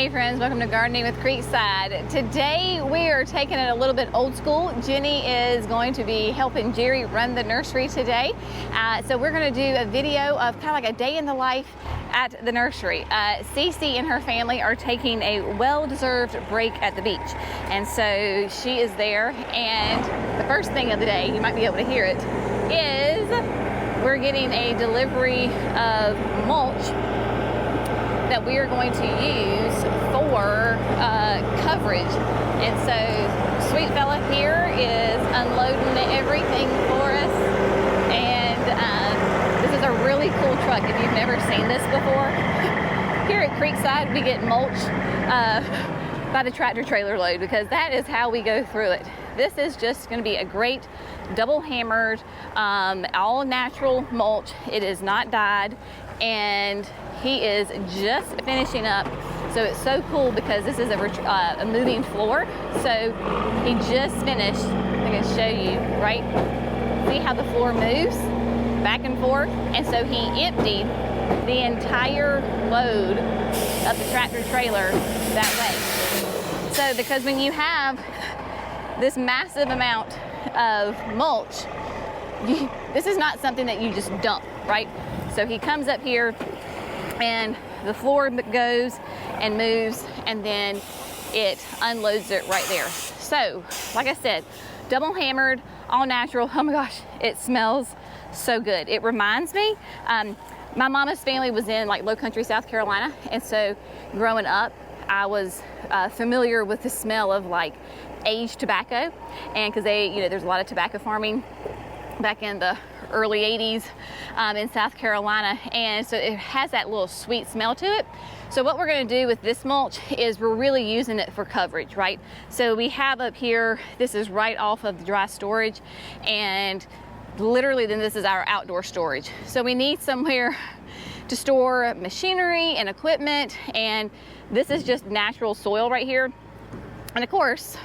Hey friends, welcome to Gardening with Creekside. Today we are taking it a little bit old school. Jenny is going to be helping Jerry run the nursery today. So we're going to do a video of kind of like a day in the life at the nursery. Cece and her family are taking a well-deserved break at the beach. And so she is there, and the first thing of the day, you might be able to hear it, is we're getting a delivery of mulch that we are going to use for coverage. And so sweet fella here is unloading everything for us, and this is a really cool truck if you've never seen this before. Here at Creekside we get mulch by the tractor trailer load, because that is how we go through it. This is just going to be a great double hammered all natural mulch. It is not dyed, and he is just finishing up. So it's so cool because this is a moving floor. So he just finished. I can show you, right? See how the floor moves back and forth? And so he emptied the entire load of the tractor trailer that way. So because when you have this massive amount of mulch, this is not something that you just dump, right? So he comes up here and the floor goes and moves, and then it unloads it right there. So like I said, double hammered, all natural. Oh my gosh, it smells so good. It reminds me, my mama's family was in like low country South Carolina, and so growing up I was familiar with the smell of like aged tobacco, and because there's a lot of tobacco farming back in the early 80s in South Carolina, and so it has that little sweet smell to it. So what we're going to do with this mulch is we're really using it for coverage, right? So we have up here, this is right off of the dry storage, and literally then this is our outdoor storage. So we need somewhere to store machinery and equipment, and this is just natural soil right here. And of course,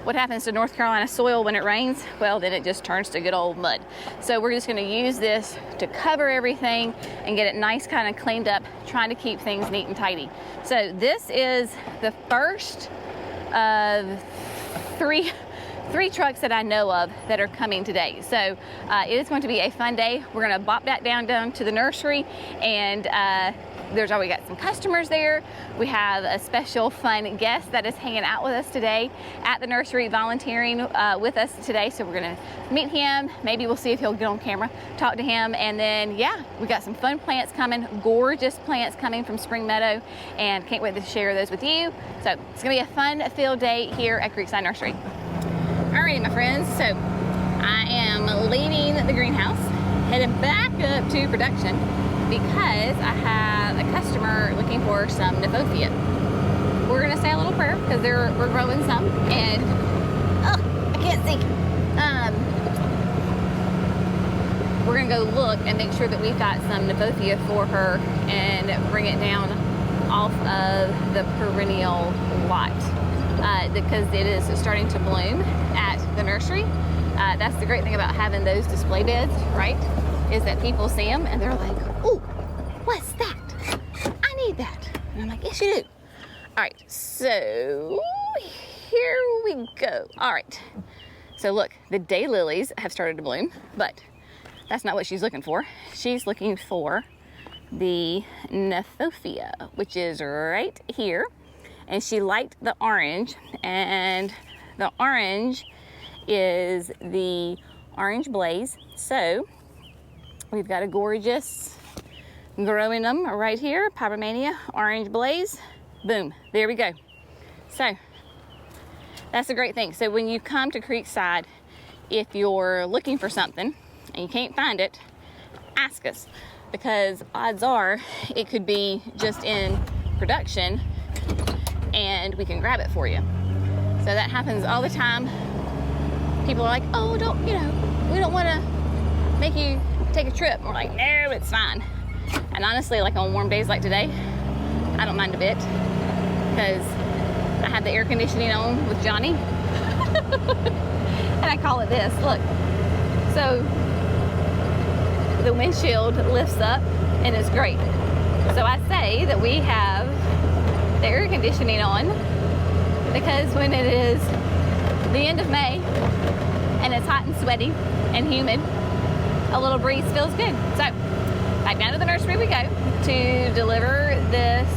what happens to North Carolina soil when it rains? Well, then it just turns to good old mud. So we're just going to use this to cover everything and get it nice, kind of cleaned up, trying to keep things neat and tidy. So this is the first of three trucks that I know of that are coming today. So it is going to be a fun day. We're going to bop that down to the nursery, and there's already got some customers there. We have a special fun guest that is hanging out with us today at the nursery, volunteering with us today. So we're gonna meet him. Maybe we'll see if he'll get on camera, talk to him, and then yeah, we got some fun plants coming, gorgeous plants coming from Spring Meadow, and can't wait to share those with you. So it's gonna be a fun-filled day here at Creekside Nursery. Alrighty, my friends, so I am leaving the greenhouse, headed back up to production, because I have a customer looking for some Nefophia. We're gonna say a little prayer because we're growing some, and I can't see. We're gonna go look and make sure that we've got some Nefophia for her and bring it down off of the perennial lot because it is starting to bloom at the nursery. That's the great thing about having those display beds, right? Is that people see them and they're like, "Ooh, what's that? I need that." And I'm like, "Yes, you do." All right, so here we go. All right, so look, the daylilies have started to bloom, but that's not what she's looking for. She's looking for the Nefophia, which is right here, and she liked the orange, and the orange is the orange blaze. So we've got a gorgeous growing them right here, Pyromania, orange blaze. Boom, there we go. So that's a great thing. So when you come to Creekside, if you're looking for something and you can't find it, ask us, because odds are it could be just in production and we can grab it for you. So that happens all the time. People are like, "Oh, we don't want to make you take a trip." We're like, "No, it's fine." And honestly, like on warm days like today, I don't mind a bit, because I have the air conditioning on with Johnny. And I call it this, look. So the windshield lifts up and it's great. So I say that we have the air conditioning on, because when it is the end of May and it's hot and sweaty and humid, a little breeze feels good. So back down to the nursery we go to deliver this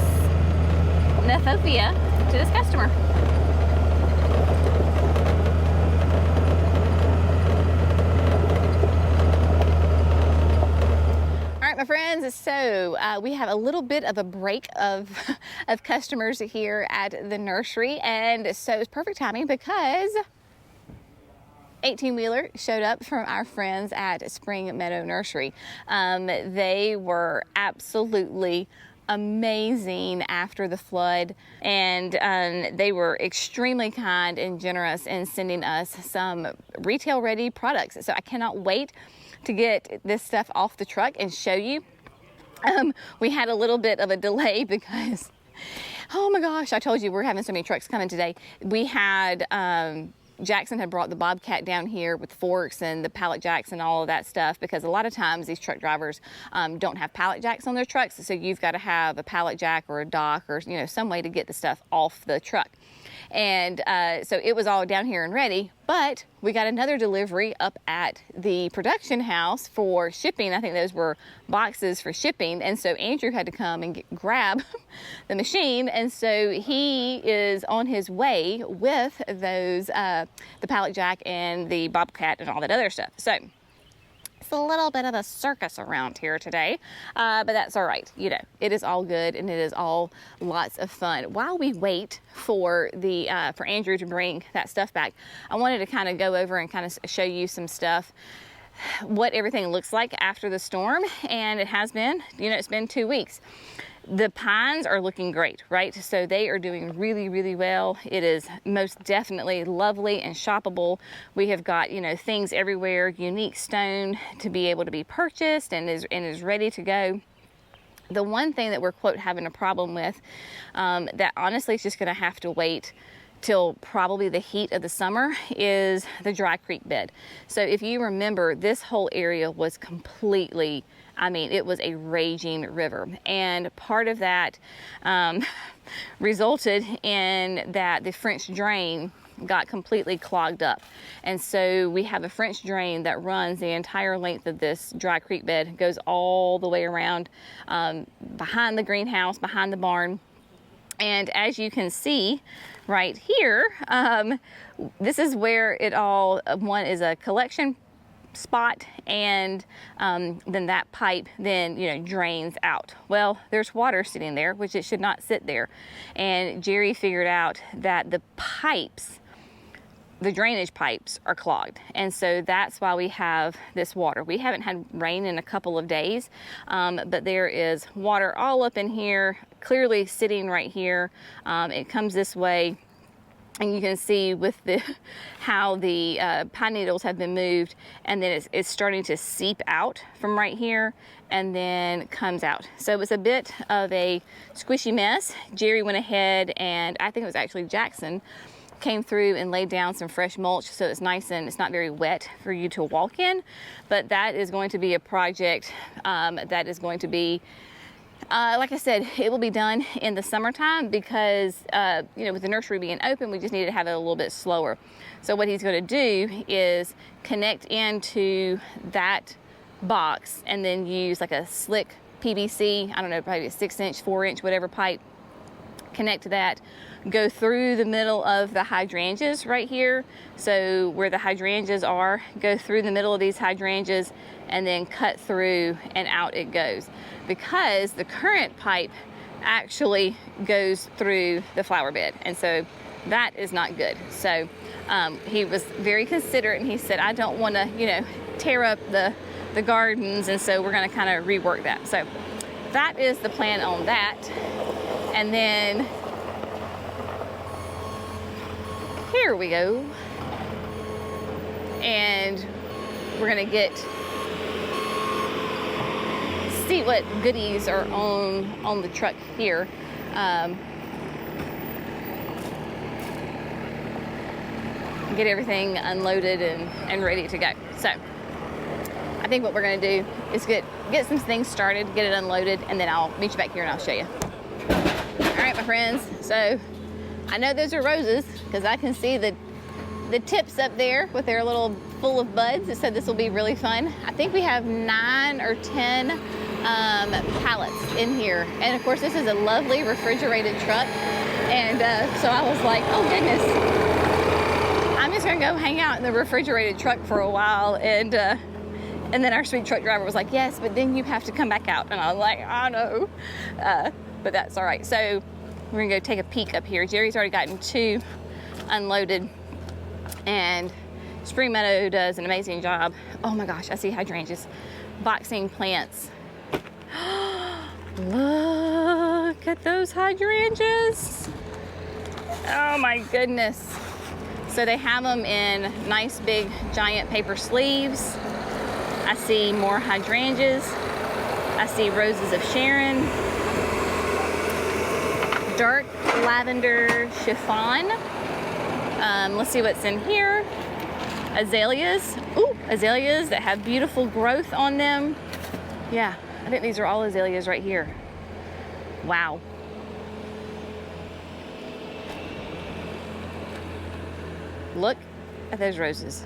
Nethophia to this customer. My friends, so we have a little bit of a break of customers here at the nursery, and so it's perfect timing because 18-wheeler showed up from our friends at Spring Meadow Nursery. They were absolutely amazing after the flood, and they were extremely kind and generous in sending us some retail ready products. So I cannot wait to get this stuff off the truck and show you. We had a little bit of a delay because, oh my gosh, I told you we're having so many trucks coming today. We had, Jackson had brought the Bobcat down here with forks and the pallet jacks and all of that stuff, because a lot of times these truck drivers don't have pallet jacks on their trucks, so you've got to have a pallet jack or a dock or some way to get the stuff off the truck. And so it was all down here and ready, but we got another delivery up at the production house for shipping. I think those were boxes for shipping, and so Andrew had to come and grab the machine, and so he is on his way with those, the pallet jack and the Bobcat and all that other stuff. So it's a little bit of a circus around here today, but that's all right. It is all good, and it is all lots of fun. While we wait for for Andrew to bring that stuff back, I wanted to kind of go over and kind of show you some stuff, what everything looks like after the storm. And it has been, it's been 2 weeks. The pines are looking great, right? So they are doing really, really well. It is most definitely lovely and shoppable. We have got, things everywhere, unique stone to be able to be purchased and is ready to go. The one thing that we're, quote, having a problem with, that honestly is just going to have to wait till probably the heat of the summer, is the dry creek bed. So if you remember, this whole area was completely, it was a raging river, and part of that resulted in that the French drain got completely clogged up. And so we have a French drain that runs the entire length of this dry creek bed, goes all the way around behind the greenhouse, behind the barn. And as you can see right here, this is where it all, one is a collection spot, and then that pipe then drains out. Well, there's water sitting there, which it should not sit there, and Jerry figured out that the pipes, the drainage pipes, are clogged, and so that's why we have this water. We haven't had rain in a couple of days, but there is water all up in here, clearly sitting right here. It comes this way, and you can see with how the pine needles have been moved, and then it's starting to seep out from right here and then comes out. So it was a bit of a squishy mess. Jerry went ahead, and I think it was actually Jackson, came through and laid down some fresh mulch, so it's nice and it's not very wet for you to walk in. But that is going to be a project that is going to be, like I said, it will be done in the summertime, because with the nursery being open, we just need to have it a little bit slower. So what he's going to do is connect into that box and then use like a slick PVC, I don't know, probably a 6-inch, 4-inch, whatever pipe, connect to that, go through the middle of the hydrangeas right here. So where the hydrangeas are, go through the middle of these hydrangeas and then cut through, and out it goes. Because the current pipe actually goes through the flower bed, and so that is not good. So he was very considerate, and he said, I don't want to tear up the gardens, and so we're going to kind of rework that. So that is the plan on that. And then here we go, and we're gonna see what goodies are on the truck here. Get everything unloaded and ready to go. So I think what we're gonna do is get some things started, get it unloaded, and then I'll meet you back here and I'll show you. All right, my friends, so I know those are roses because I can see the tips up there with their little full of buds. So this will be really fun. I think we have 9 or 10 pallets in here. And of course, this is a lovely refrigerated truck. And so I was like, oh goodness, I'm just gonna go hang out in the refrigerated truck for a while. And then our sweet truck driver was like, yes, but then you have to come back out. And I was like, I know, but that's all right. So we're gonna go take a peek up here. Jerry's already gotten 2 unloaded, and Spring Meadow does an amazing job. Oh my gosh, I see hydrangeas, boxing plants. Look at those hydrangeas. Oh my goodness. So they have them in nice big giant paper sleeves. I see more hydrangeas. I see roses of Sharon, dark lavender chiffon. Let's see what's in here. Azaleas. Ooh, azaleas that have beautiful growth on them. Yeah, I think these are all azaleas right here. Wow. Look at those roses.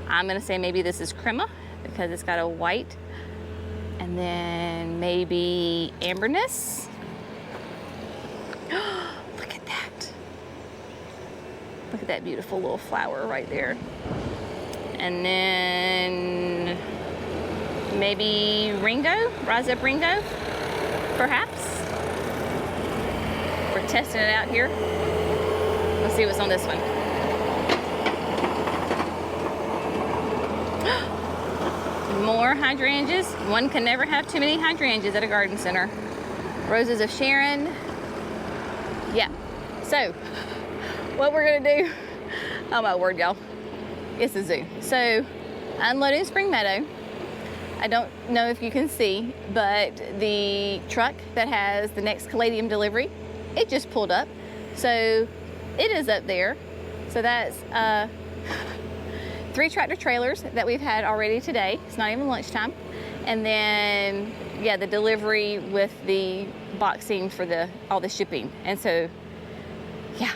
I'm gonna say maybe this is crema because it's got a white, and then maybe amberness. Look at that. Look at that beautiful little flower right there. And then maybe Ringo, Rise Up Ringo, perhaps. We're testing it out here. Let's see what's on this one. More hydrangeas. One can never have too many hydrangeas at a garden center. Roses of Sharon. Yeah. So, what we're gonna do, oh my word, y'all, it's a zoo. So, unloading Spring Meadow. I don't know if you can see, but the truck that has the next caladium delivery, it just pulled up. So, it is up there. So that's 3 tractor trailers that we've had already today. It's not even lunchtime. And then, yeah, the delivery with the boxing for all the shipping. And so, yeah.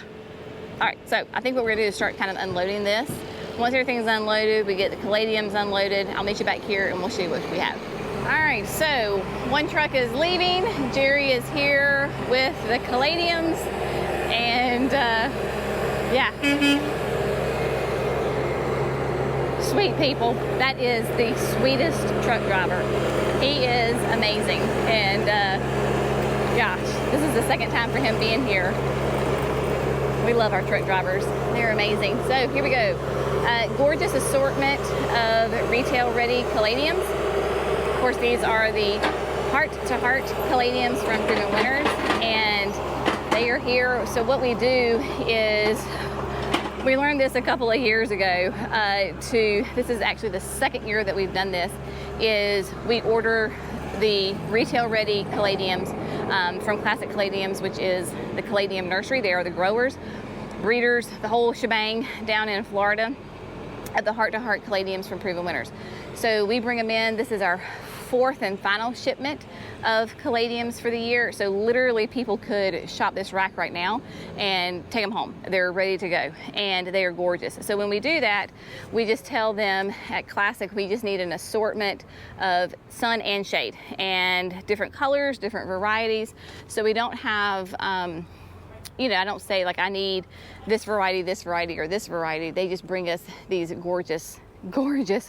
All right, so I think what we're gonna do is start kind of unloading this. Once everything's unloaded, we get the caladiums unloaded. I'll meet you back here and we'll show you what we have. All right, so one truck is leaving. Jerry is here with the caladiums. And yeah. Sweet people. That is the sweetest truck driver. He is amazing. And gosh, this is the second time for him being here. We love our truck drivers. They're amazing. So here we go. Gorgeous assortment of retail ready caladiums. Of course, these are the heart to heart caladiums from Proven Winners, and they are here. So what we do is, we learned this a couple of years ago. This is actually the second year that we've done this, is we order the retail ready caladiums from Classic Caladiums, which is the Caladium Nursery. They are the growers, breeders, the whole shebang down in Florida, at the Heart to Heart caladiums from Proven Winners. So we bring them in. This is our 4th and final shipment of caladiums for the year. So literally people could shop this rack right now and take them home. They're ready to go and they are gorgeous. So when we do that, we just tell them at Classic, we just need an assortment of sun and shade and different colors, different varieties. So we don't have, you know, I don't say like I need this variety, or this variety. They just bring us these gorgeous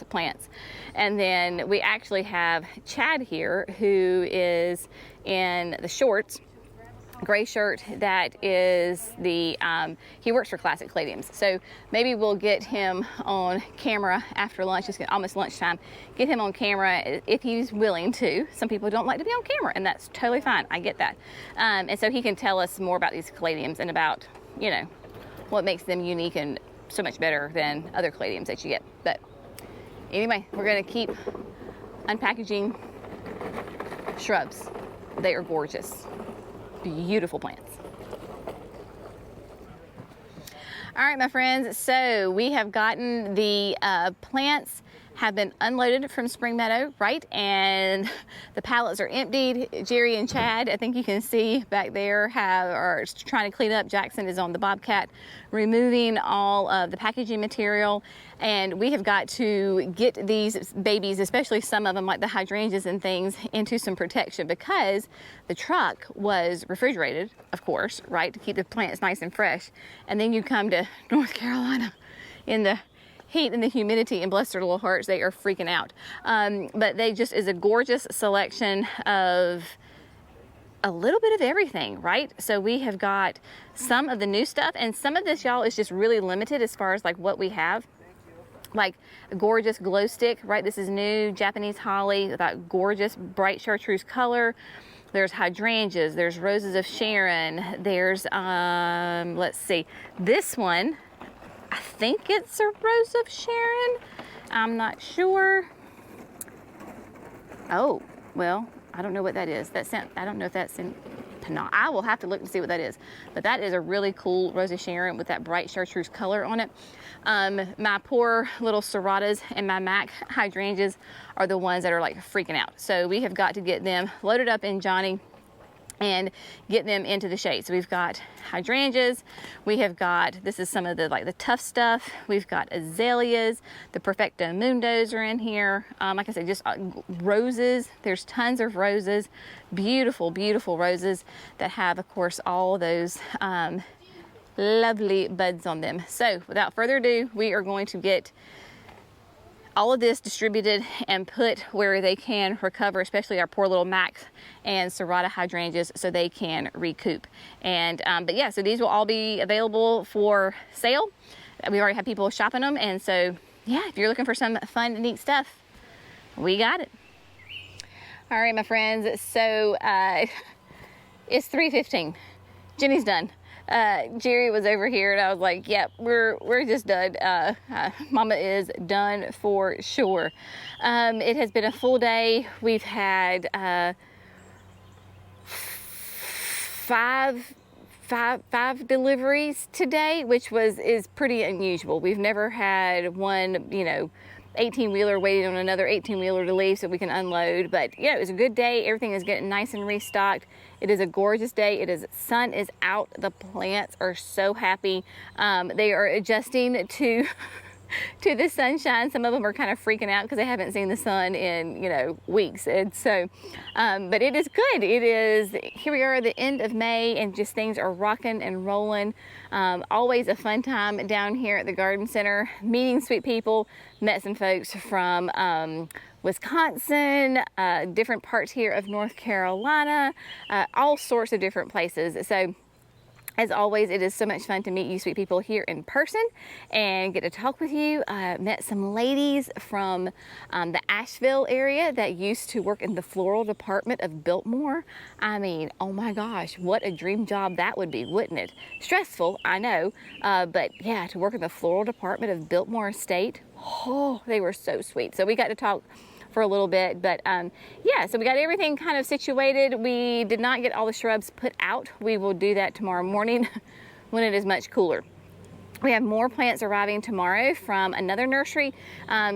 plants. And then we actually have Chad here, who is in the shorts, gray shirt. That is the he works for Classic Caladiums. So maybe we'll get him on camera after lunch. It's almost lunchtime. Get him on camera if he's willing to. Some people don't like to be on camera, and that's totally fine. I get that. And so he can tell us more about these caladiums and about, you know, what makes them unique and so much better than other caladiums that you get. But anyway, we're gonna keep unpackaging shrubs. They are gorgeous, beautiful plants. All right, my friends, so we have gotten the plants have been unloaded from Spring Meadow, right? And the pallets are emptied. Jerry and Chad, I think you can see back there, are trying to clean up. Jackson is on the Bobcat removing all of the packaging material. And we have got to get these babies, especially some of them like the hydrangeas and things, into some protection, because the truck was refrigerated, of course, right, to keep the plants nice and fresh. And then you come to North Carolina in the heat and the humidity, and bless their little hearts, they are freaking out. But they just is a gorgeous selection of a little bit of everything, right? So we have got some of the new stuff, and some of this, y'all, is just really limited as far as like what we have. Like a gorgeous glow stick, right? This is new Japanese holly with that gorgeous bright chartreuse color. There's hydrangeas, there's roses of Sharon, there's let's see, this one, I think it's a rose of Sharon, I'm not sure. Oh, well, I don't know what that is. I don't know if that's in Pinot. I will have to look and see what that is. But that is a really cool rose of Sharon with that bright chartreuse color on it. My poor little serratas and my Mac hydrangeas are the ones that are like freaking out. So we have got to get them loaded up in Johnny and get them into the shade. So we've got hydrangeas, we have got, this is some of the like the tough stuff, we've got azaleas, the Perfecto Mundos are in here, like I said, just roses. There's tons of roses, beautiful, beautiful roses that have, of course, all those lovely buds on them. So without further ado, we are going to get all of this distributed and put where they can recover, especially our poor little Max and Serrata hydrangeas, so they can recoup. And but yeah, so these will all be available for sale. We already have people shopping them, and so yeah, if you're looking for some fun, neat stuff, we got it. All right, my friends, so it's 3:15. Jenny's done. Jerry was over here and I was like, yep, we're just done. Mama is done for sure. It has been a full day. We've had five deliveries today, which is pretty unusual. We've never had one, 18-wheeler waiting on another 18-wheeler to leave so we can unload. But yeah, it was a good day. Everything is getting nice and restocked. It is a gorgeous day. Sun is out. The plants are so happy. They are adjusting to the sunshine. Some of them are kind of freaking out because they haven't seen the sun in weeks. And so but it is good. Here we are at the end of May, and just things are rocking and rolling. Always a fun time down here at the garden center, meeting sweet people. Met some folks from Wisconsin, different parts here of North Carolina, all sorts of different places. So as always, it is so much fun to meet you sweet people here in person and get to talk with you. Met some ladies from the Asheville area that used to work in the floral department of Biltmore. I mean, oh my gosh, what a dream job that would be, wouldn't it? Stressful, I know, but yeah, to work in the floral department of Biltmore Estate, oh, they were so sweet. So we got to talk for a little bit, but yeah, so we got everything kind of situated. We did not get all the shrubs put out. We will do that tomorrow morning when it is much cooler. We have more plants arriving tomorrow from another nursery.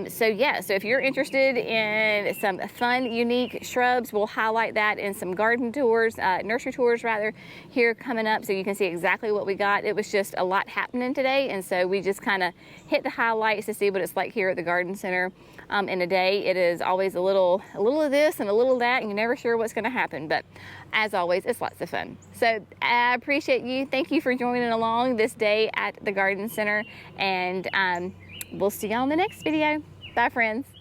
So yeah, so if you're interested in some fun, unique shrubs, we'll highlight that in some garden tours, nursery tours rather, here coming up, so you can see exactly what we got. It was just a lot happening today, and so we just kind of hit the highlights to see what it's like here at the garden center. In a day, it is always a little of this and a little of that, and you're never sure what's going to happen, but as always, it's lots of fun. So I appreciate you. Thank you for joining along this day at the garden center, and we'll see y'all in the next video. Bye, friends.